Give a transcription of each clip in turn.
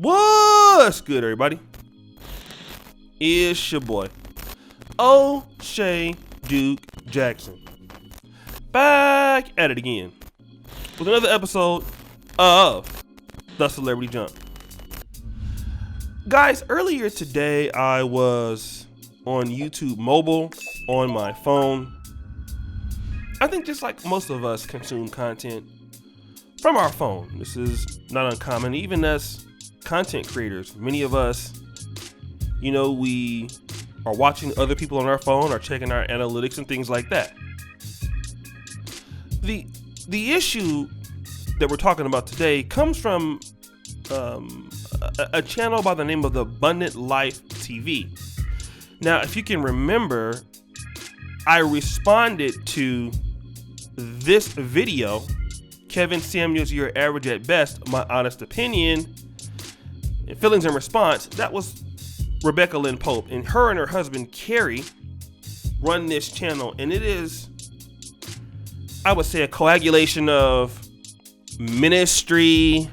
What's good, everybody? It's your boy, O'Shea Duke Jackson. Back at it again with another episode of The Celebrity Jump. Guys, earlier today I was on YouTube mobile on my phone. I think just like most of us consume content from our phone. This is not uncommon, even as content creators. Many of us, we are watching other people on our phone or checking our analytics and things like that. The issue that we're talking about today comes from a channel by the name of the Abundant Life TV. Now, if you can remember, I responded to this video, Kevin Samuels, Your Average at Best, My Honest Opinion, and Feelings in Response. That was Rebecca Lynn Pope, and her husband Carrie run this channel, and it is, I would say, a coagulation of ministry,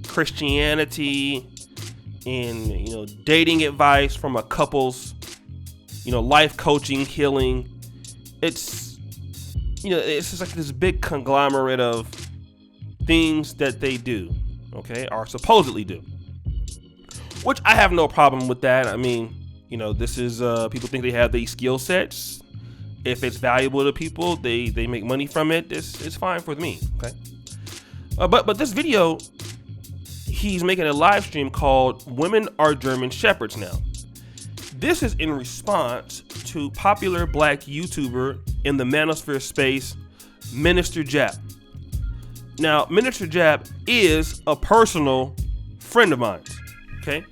Christianity, and dating advice from a couple's life coaching, healing. It's just like this big conglomerate of things that they do, okay, or supposedly do, which I have no problem with that. I mean, this is people think they have these skill sets. If it's valuable to people, they make money from it. It's fine for me, okay. But this video, he's making a live stream called "Women Are German Shepherds Now." This is in response to popular black YouTuber in the manosphere space, Minister Jap. Now, Minister Jap is a personal friend of mine. Okay.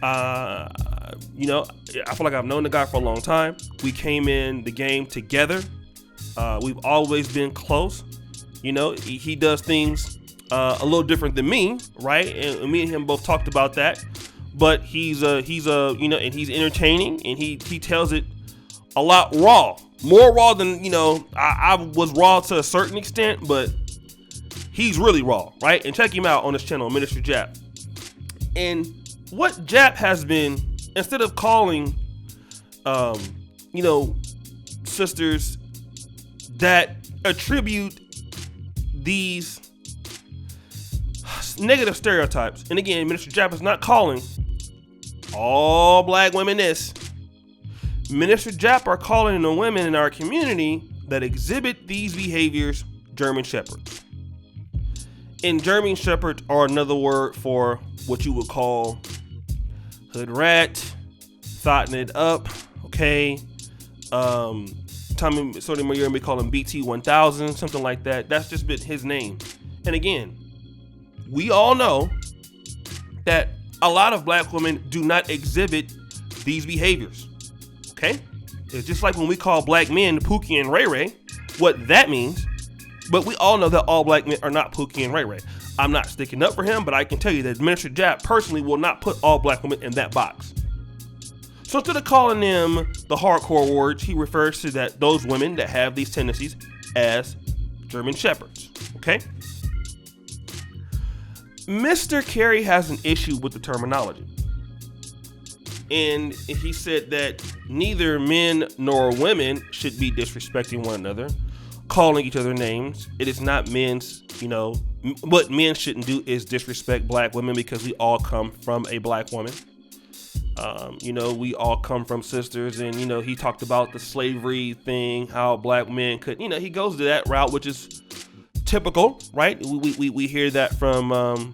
I feel like I've known the guy for a long time. We came in the game together. We've always been close. He does things a little different than me, right? And me and him both talked about that. But he's and he's entertaining, and he tells it a lot raw, more raw than I was raw to a certain extent, but he's really raw, right? And check him out on his channel, Minister Jap. And what Jap has been, instead of calling, sisters that attribute these negative stereotypes, and again, Minister Jap is not calling all black women this. Minister Jap are calling the women in our community that exhibit these behaviors German Shepherds. And German Shepherds are another word for what you would call hood rat, thotting it up, okay? Tommy Sotomayor may call him BT 1000, something like that. That's just been his name. And again, we all know that a lot of black women do not exhibit these behaviors, okay? It's just like when we call black men Pookie and Ray Ray, what that means. But we all know that all black men are not Pookie and Ray Ray. I'm not sticking up for him, but I can tell you that Minister Jap personally will not put all black women in that box. So instead of calling them the hardcore wards, he refers to those women that have these tendencies as German Shepherds, okay? Mr. Carey has an issue with the terminology. And he said that neither men nor women should be disrespecting one another, calling each other names. It is not men's, what men shouldn't do is disrespect black women because we all come from a black woman. We all come from sisters, and, he talked about the slavery thing, how black men could, he goes to that route, which is typical, right? We hear that from, a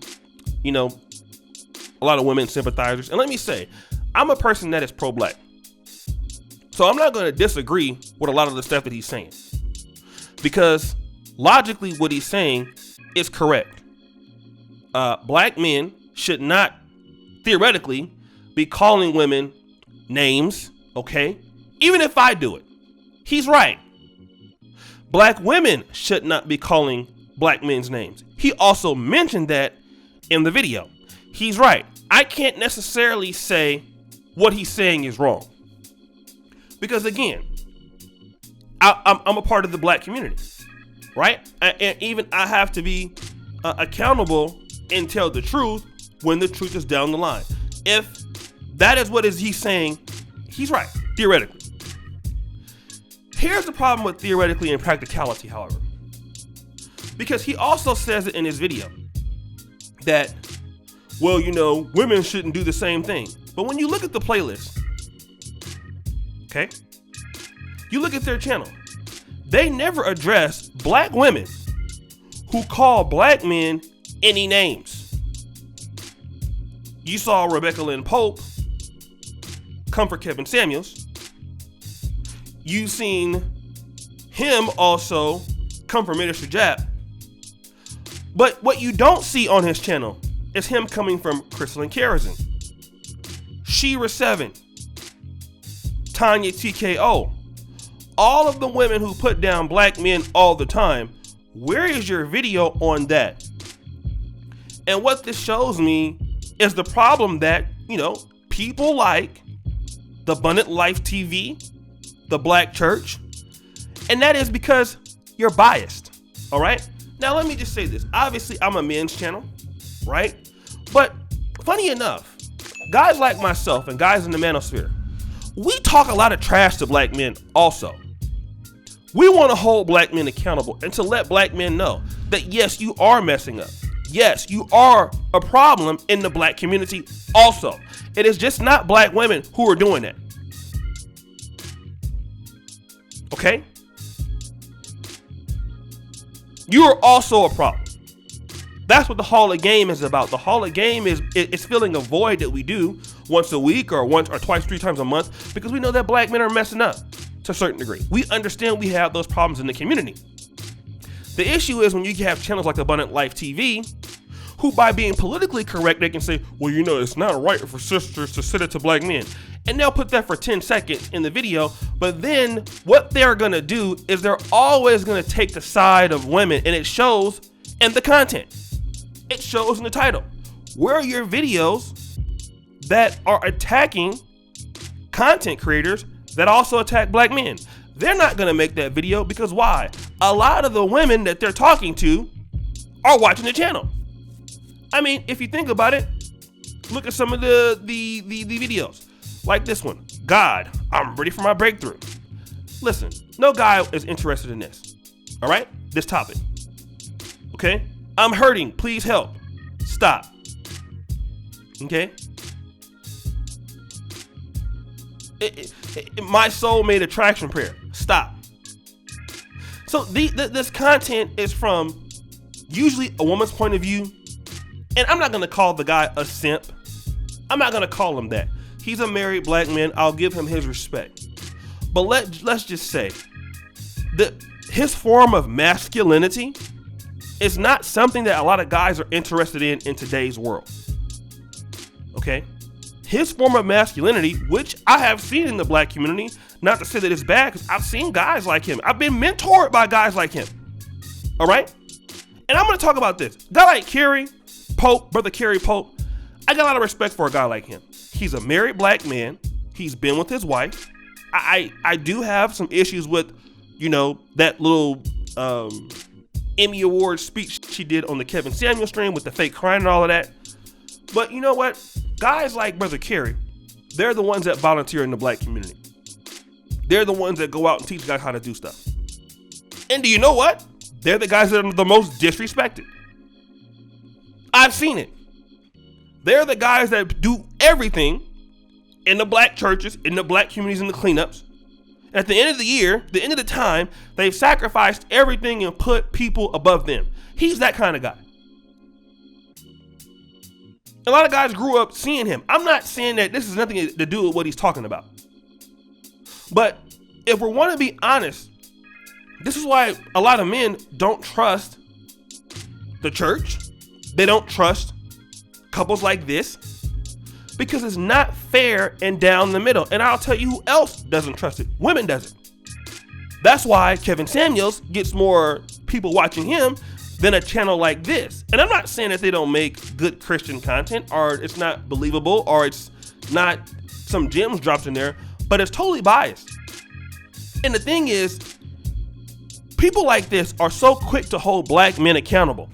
lot of women sympathizers. And let me say, I'm a person that is pro-black. So I'm not going to disagree with a lot of the stuff that he's saying, because logically what he's saying is correct. Black men should not theoretically be calling women names, okay? Even if I do it. He's right. Black women should not be calling black men's names. He also mentioned that in the video. He's right. I can't necessarily say what he's saying is wrong, because again, I'm a part of the black community, right? And even I have to be accountable and tell the truth when the truth is down the line. If that is what he's saying, he's right, theoretically. Here's the problem with theoretically and practicality, however. Because he also says it in his video that, well, women shouldn't do the same thing. But when you look at the playlist, okay, you look at their channel, they never address black women who call black men any names. You saw Rebecca Lynn Pope come for Kevin Samuels. You've seen him also come for Minister Jap. But what you don't see on his channel is him coming from Crystal and Karazin, Shira 7, Tanya TKO, all of the women who put down black men all the time. Where is your video on that? And what this shows me is the problem that, people like the Abundant Life TV, the Black Church, and that is because you're biased. All right. Now, let me just say this. Obviously, I'm a men's channel, right? But funny enough, guys like myself and guys in the manosphere, we talk a lot of trash to black men also. We want to hold black men accountable and to let black men know that, yes, you are messing up. Yes, you are a problem in the black community also. It is just not black women who are doing that. Okay? You are also a problem. That's what the Hall of Game is about. The Hall of Game is filling a void that we do once a week or once or twice, 3 times a month, because we know that black men are messing up to a certain degree. We understand we have those problems in the community. The issue is when you have channels like Abundant Life TV, who by being politically correct, they can say, well, it's not right for sisters to sit it to black men. And they'll put that for 10 seconds in the video. But then what they're going to do is they're always going to take the side of women. And it shows in the content. It shows in the title. Where are your videos that are attacking content creators that also attack black men? They're not going to make that video because why? A lot of the women that they're talking to are watching the channel. I mean, if you think about it, look at some of the videos. Like this one. God, I'm ready for my breakthrough. Listen, no guy is interested in this. All right? This topic. Okay? I'm hurting. Please help. Stop. Okay? My soul made a traction prayer. Stop. So this content is from usually a woman's point of view. And I'm not going to call the guy a simp. I'm not going to call him that. He's a married black man. I'll give him his respect. But let's just say that his form of masculinity is not something that a lot of guys are interested in today's world. Okay? His form of masculinity, which I have seen in the black community, not to say that it's bad, because I've seen guys like him. I've been mentored by guys like him. All right? And I'm going to talk about this. A guy like Kerry Pope, Brother Kerry Pope, I got a lot of respect for a guy like him. He's a married black man. He's been with his wife. I do have some issues with, that little Emmy Award speech she did on the Kevin Samuels stream with the fake crying and all of that. But you know what? Guys like Brother Kerry, they're the ones that volunteer in the black community. They're the ones that go out and teach guys how to do stuff. And do you know what? They're the guys that are the most disrespected. I've seen it. They're the guys that do everything in the black churches, in the black communities, in the cleanups. And at the end of the year, the end of the time, they've sacrificed everything and put people above them. He's that kind of guy. A lot of guys grew up seeing him. I'm not saying that this has nothing to do with what he's talking about. But if we want to be honest, this is why a lot of men don't trust the church. They don't trust couples like this because it's not fair and down the middle. And I'll tell you who else doesn't trust it. Women doesn't. That's why Kevin Samuels gets more people watching him than a channel like this. And I'm not saying that they don't make good Christian content or it's not believable or it's not some gems dropped in there, but it's totally biased. And the thing is, people like this are so quick to hold black men accountable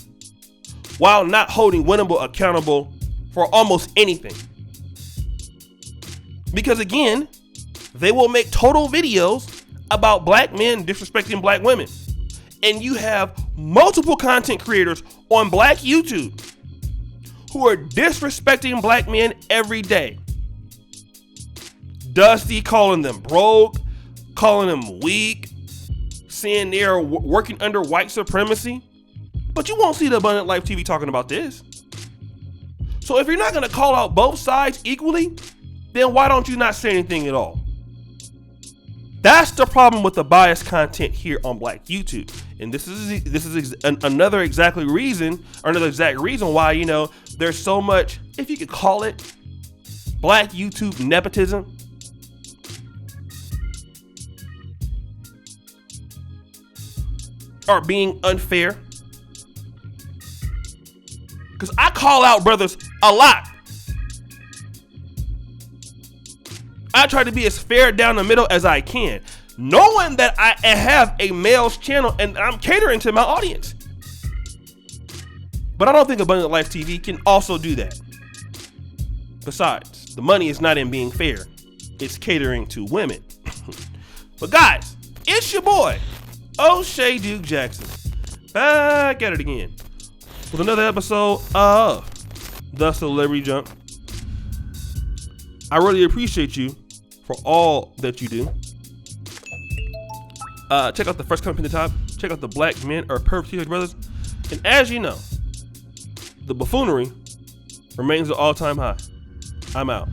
while not holding women accountable for almost anything. Because again, they will make total videos about black men disrespecting black women. And you have multiple content creators on black YouTube who are disrespecting black men every day. Dusty calling them broke, calling them weak, saying they're working under white supremacy. But you won't see the Abundant Life TV talking about this. So if you're not going to call out both sides equally, then why don't you not say anything at all? That's the problem with the biased content here on black YouTube. And this is another exact reason why, you know, there's so much, if you could call it, black YouTube nepotism. Or being unfair. Because I call out brothers a lot. I try to be as fair down the middle as I can, knowing that I have a male's channel and I'm catering to my audience. But I don't think Abundant Life TV can also do that. Besides, the money is not in being fair. It's catering to women. But guys, it's your boy, O'Shea Duke Jackson, back at it again with another episode of The Celebrity Jump. I really appreciate you for all that you do. Check out the first comment at the top. Check out the Black Men Are Perfect Teenage Brothers. And as you know, the buffoonery remains an all-time high. I'm out.